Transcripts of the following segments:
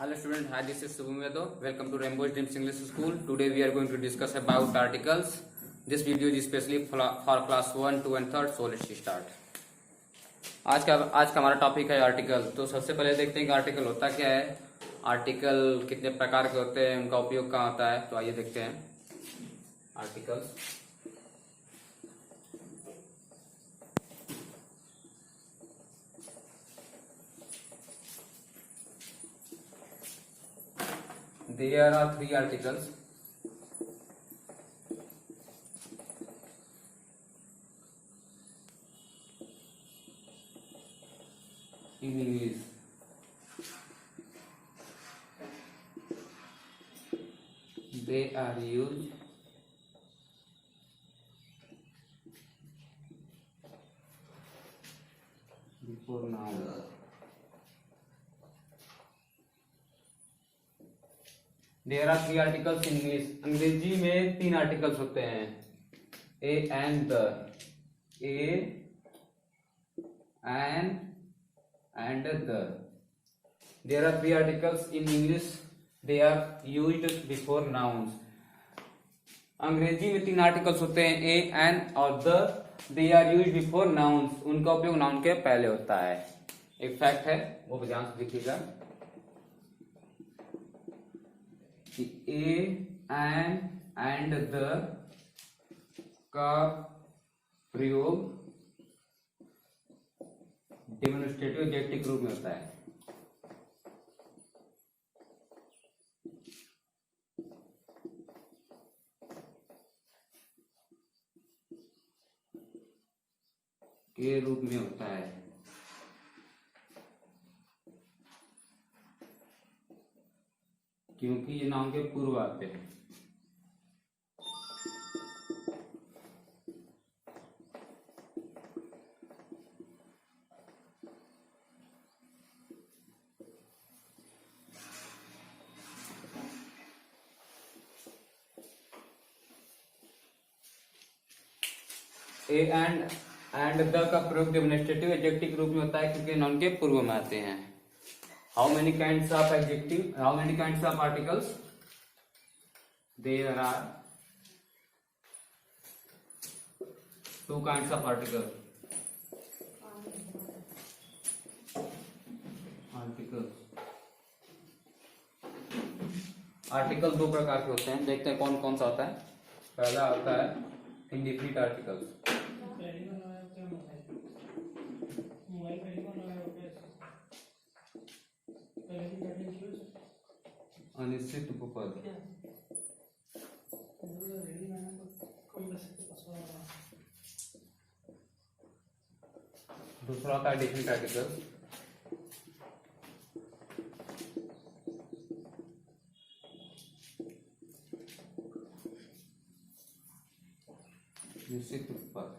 Hello student, hi, this is Subham Yadav. Welcome to Rainbow Dreams English School. Today we are going to discuss about articles. This video is especially for class 1, 2 and 3rd. So let's start. आज का हमारा topic है article. तो सबसे पहले देखते हैं कि आर्टिकल होता क्या है, आर्टिकल कितने प्रकार के होते हैं, उनका उपयोग कहाँ होता है। तो आइए देखते हैं articles. There are 3 articles. In English. They are used before noun. There are 3 articles in English. अंग्रेजी में 3 आर्टिकल्स होते हैं, a and the, a and the. There are 3 articles in English. They are used before nouns. अंग्रेजी में 3 articles होते हैं, a and और the. They are used before nouns. उनका उपयोग नाउन के पहले होता है। एक फैक्ट है, वो ध्यान से देखिएगा कि ए एंड द का प्रयोग डेमोन्स्ट्रेटिव एडजेक्टिव रूप में होता है। के रूप में होता है। क्योंकि ये नाउन के पूर्व आते हैं। ए एंड द का प्रयोग डेमोन्स्ट्रेटिव एडजेक्टिव रूप में होता है, क्योंकि नाउन के पूर्व में आते हैं। How many kinds of adjective? How many kinds of articles? There are 2 kinds of articles. Article 2 प्रकार के होते हैं। देखते हैं कौन कौन सा होता है। पहला होता है इंडिफिनिट आर्टिकल्स। अनिश्चित उपपद। दूसरा होता है डिफिनिट आर्टिकल। निश्चित उपपद।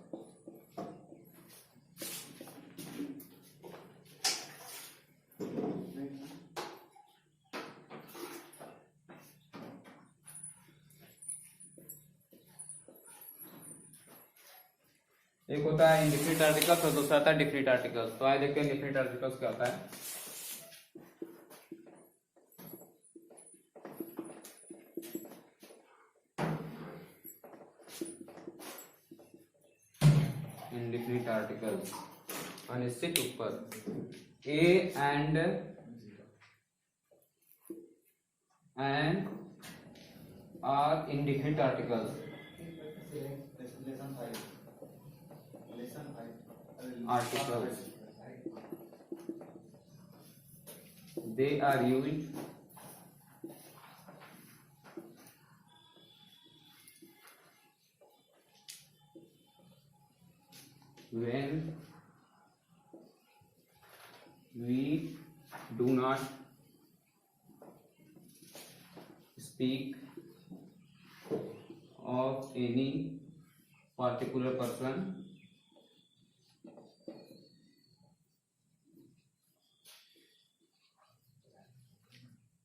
एक होता है इंडिफिनिट आर्टिकल्स और दूसरा होता है डिफिनिट आर्टिकल्स। तो आइए देखते हैं डिफिनिट आर्टिकल्स क्या होता है। इंडिफिनिट आर्टिकल्स अनिश्चित उपपद। A and are indefinite articles. Articles. They are used when we do not speak of any particular person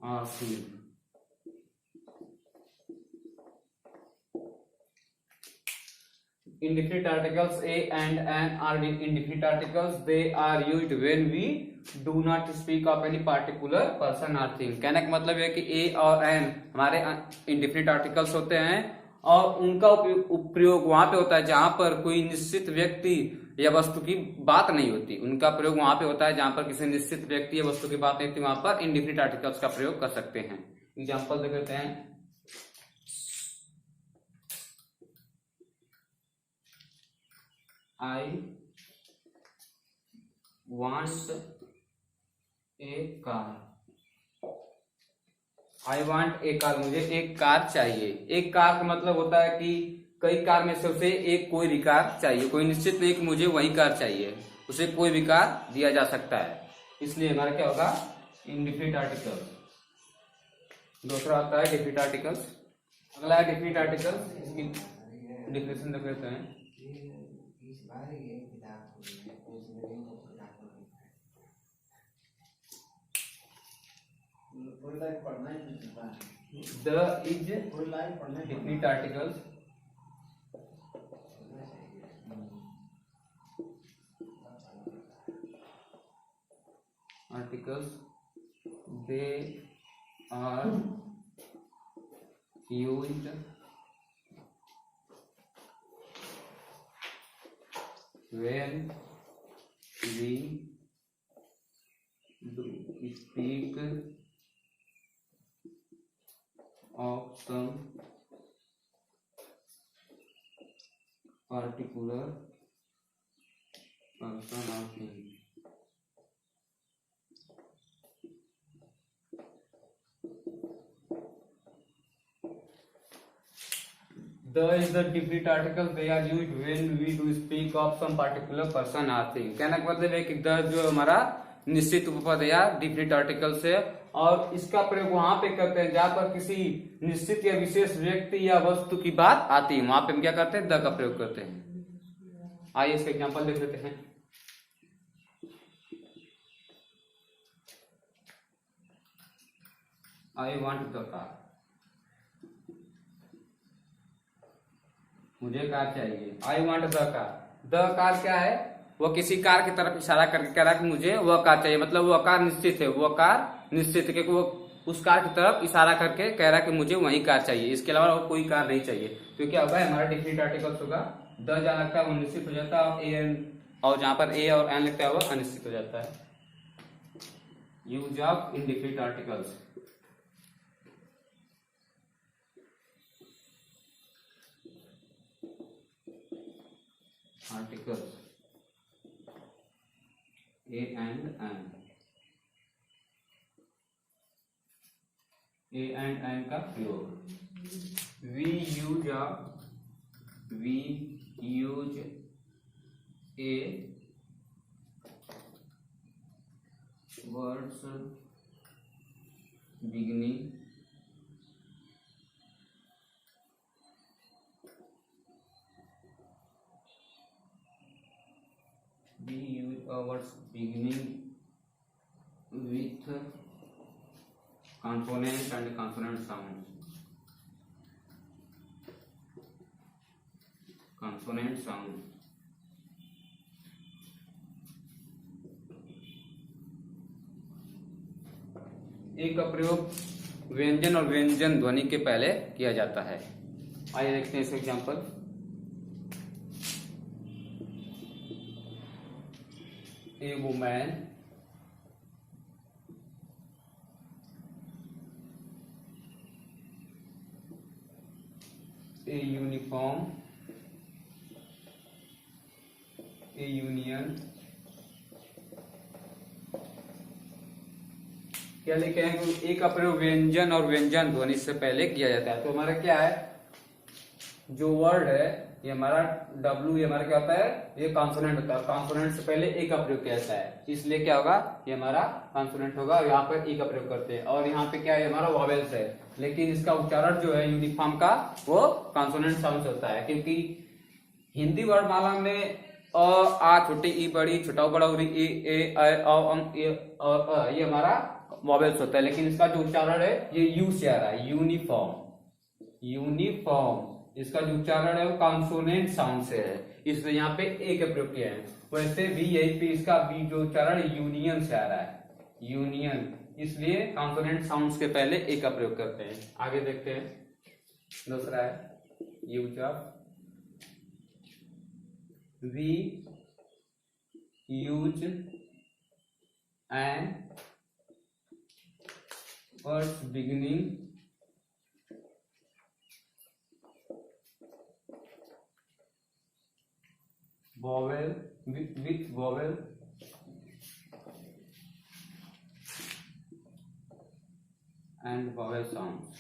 or thing. indefinite articles a and an are indefinite articles. They are used when we do not speak of any particular person or thing. कहने का मतलब है कि a और an हमारे indefinite articles होते हैं और उनका प्रयोग वहां पे होता है जहां पर कोई निश्चित व्यक्ति या वस्तु की बात नहीं होती. उनका प्रयोग वहां पे होता है जहां पर किसी निश्चित व्यक्ति या वस्तु की बात नहीं होती. वहां पर indefinite articles का प्रयोग कर सकते हैं. एग्जाम्पल देख लेते हैं. I want a car. I want a car. मुझे एक कार चाहिए. एक कार का मतलब होता है कि कई कार में से उसे एक कोई भी कार चाहिए. कोई निश्चित नहीं कि मुझे वही कार चाहिए. उसे कोई भी कार दिया जा सकता है. इसलिए हमारा क्या होगा? Indefinite article. दूसरा आता है डिफिनिट आर्टिकल्स. अगला है डिफिनिट आर्टिकल्स. इसकी डिफिनेशन देख लेते हैं. The is definite articles. Articles. They are used when we do speak of some particular person or thing. The is the definite article. They are used when we do speak of some particular person or thing. कहने का मतलब है कि the जो हमारा निश्चित उपपद या डिफिनिट आर्टिकल से और इसका प्रयोग वहां पे करते हैं जहां पर किसी निश्चित या विशेष व्यक्ति या वस्तु की बात आती है. वहां पे हम क्या करते हैं? द का प्रयोग करते हैं. आइए इसका एग्जांपल देख लेते हैं. I want the car. मुझे कार चाहिए. I want the car. The car क्या है? वो किसी कार की तरफ इशारा करके कह रहा है कि मुझे वह कार चाहिए. मतलब वह कार निश्चित है. वह कार निश्चित है क्योंकि वो उस कार की तरफ इशारा करके कह रहा है कि मुझे वही कार चाहिए. इसके अलावा और कोई कार नहीं चाहिए. तो क्या होगा? हमारा डिफिनिट आर्टिकल्स होगा. द जहां लगता है वो निश्चित हो जाता है और जहां पर ए और एन लगता है वो अनिश्चित हो जाता है. Use of indefinite articles. Articles A and N. A and N का प्रयोग. We use a words beginning words beginning with consonant and consonant sound. Consonant sound. ए का प्रयोग व्यंजन और व्यंजन ध्वनि के पहले किया जाता है. आइए देखते हैं इस example. A woman a uniform a union. क्या लिखे हैं? ए का प्रयोग व्यंजन और व्यंजन ध्वनि से पहले किया जाता है. तो हमारा क्या है? जो वर्ड है ये हमारा W, ये हमारा क्या होता है? ये कॉन्सोनेंट होता है. कॉन्सोनेंट से पहले ए का प्रयोग किया जाता है. इसलिए क्या होगा? ये हमारा कॉन्सोनेंट होगा. यहाँ पर ई का प्रयोग करते हैं. और यहाँ पे क्या है? हमारा वॉवेल्स है. लेकिन इसका उच्चारण जो है यूनिफॉर्म का वो कॉन्सोनेंट साउंड से होता है. क्योंकि हिंदी वर्णमाला में अ, आ, छोटी ई, बड़ी, छोटा बड़ा, ई, ए, और ये हमारा वॉवेल्स होता है. लेकिन इसका जो उच्चारण है ये यू से आ रहा है. यूनिफॉर्म. यूनिफॉर्म इसका जो उच्चारण है वो कॉन्सोनेंट साउंड से है, इसलिए यहाँ पे ए का प्रयोग किया है। वैसे भी यही पे इसका बी जो उच्चारण यूनियन से आ रहा है, यूनियन, इसलिए कॉन्सोनेंट साउंड्स के पहले ए का प्रयोग करते हैं। आगे देखते हैं, दूसरा है use of, we use and words beginning vowel with vowel and vowel sounds।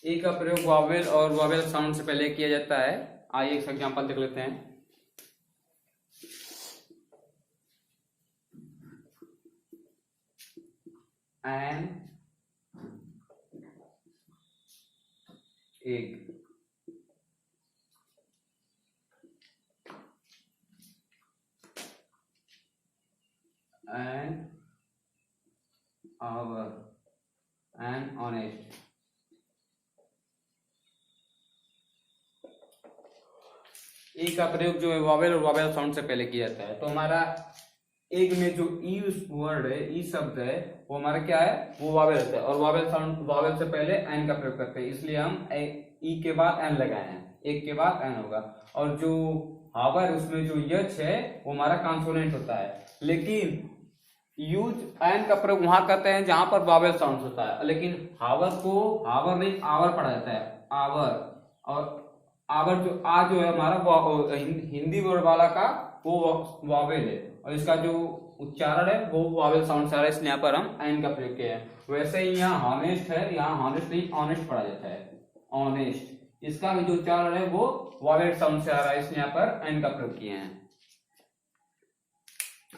A का प्रयोग वॉवेल और वॉवेल साउंड से पहले किया जाता है। आइए एक एग्जांपल देख लेते हैं। An egg, an hour, an honest. A का प्रयोग जो है वॉवेल और वॉवेल साउंड से पहले किया जाता है। तो हमारा एग में जो ई वर्ड है, ई शब्द है, वो हमारा क्या है, वो वॉवेल होता है, और वॉवेल साउंड, वॉवेल से पहले एन का प्रयोग करते हैं, इसलिए हम ई के बाद एन लगाए हैं, एक के बाद एन होगा। और जो हावर उसमें जो यच है वो हमारा कॉन्सोनेंट होता है, लेकिन यूज एन का प्रयोग वहां करते हैं जहां पर वॉवेल साउंड होता है, लेकिन हावर को हावर नहीं आवर पढ़ा जाता है, आवर। और आवर जो आ जो है हमारा हिंदी वर्ड वाला का वो वॉवेल है, और इसका जो उच्चारण है वो वॉवेल साउंड से आ रहा है, इसलिए यहाँ पर हम एन का प्रयोग किया है। वैसे ही यहाँ हॉनेस्ट है, यहाँ हॉनेस्ट नहीं ऑनेस्ट पढ़ा जाता है, ऑनेस्ट, इसका भी जो उच्चारण है वो वॉवेल साउंड से आ रहा है, इसलिए यहाँ पर एन का प्रयोग किए हैं।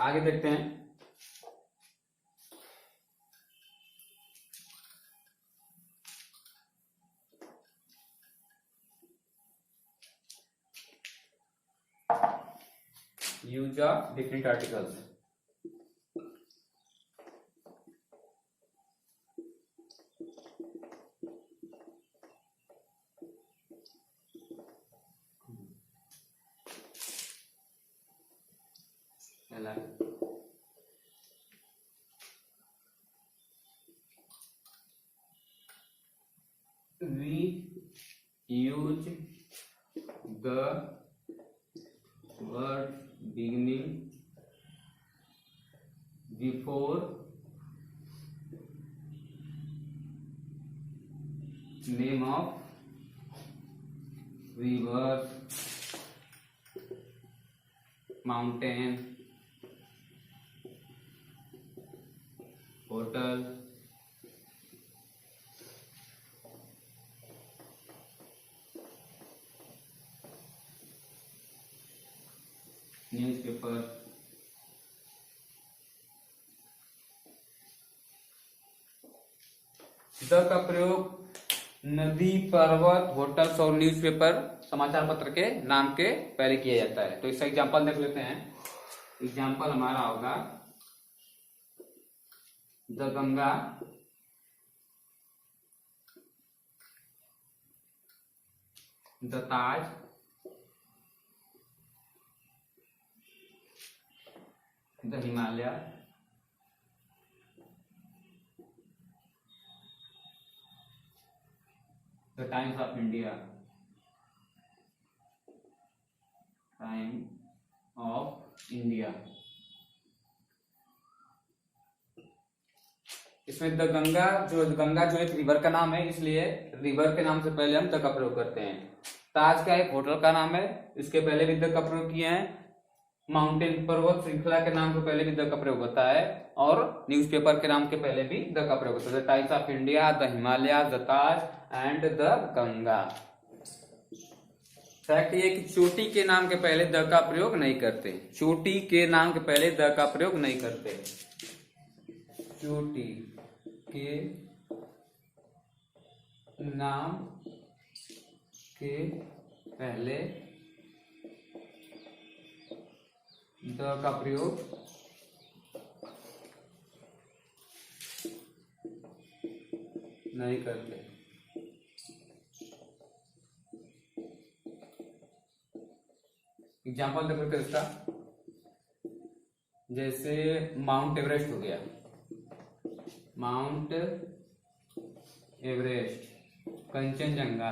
आगे देखते हैं, use of different articles। we use the word beginning before name of river, mountain, hotel, newspaper, the का प्रयोग नदी, पर्वत, होटल्स और न्यूज़पेपर समाचार पत्र के नाम के पहले किया जाता है। तो इसका एग्जांपल देख लेते हैं। एग्जांपल हमारा होगा the Ganga, the Taj, the Himalaya, the times of India, time of India. इसमें द गंगा जो एक रिवर का नाम है, इसलिए रिवर के नाम से पहले हम द का प्रयोग करते हैं। ताज का एक होटल का नाम है, इसके पहले भी द का प्रयोग किए हैं। माउंटेन, पर्वत श्रृंखला के नाम से पहले भी द का प्रयोग होता है, और न्यूज़पेपर के नाम के पहले भी द का प्रयोग होता है। The times of India, the Himalaya, the Taj and the Ganga. Fact ये कि चोटी के नाम के पहले द का प्रयोग नहीं करते, चोटी के नाम के पहले द का प्रयोग नहीं करते। चोटी के नाम के पहले द का प्रयोग नहीं करते। एग्जाम्पल देखो तो इसका, जैसे माउंट एवरेस्ट हो गया, mount Everest, Kanchenjunga,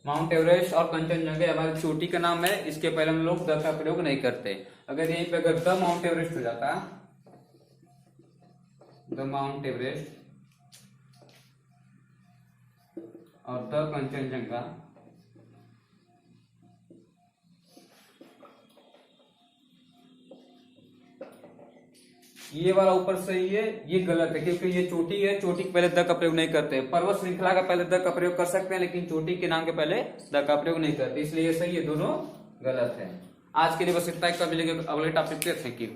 mount Everest और कंचनजंगा हमारी चोटी का नाम है। इसके पहले हम लोग द का प्रयोग नहीं करते। अगर यहीं पे अगर द माउंट एवरेस्ट हो जाता, द माउंट एवरेस्ट और द कंचनजंगा, ये वाला ऊपर सही है, ये गलत है क्योंकि ये चोटी है, चोटी के पहले द का प्रयोग नहीं करते। पर्वत श्रृंखला का पहले द का प्रयोग कर सकते हैं, लेकिन चोटी के नाम के पहले द का प्रयोग नहीं करते, इसलिए ये सही है, दोनों गलत है। आज के लिए बस इतना ही, कब मिलेंगे अगले टॉपिक पे। Thank you.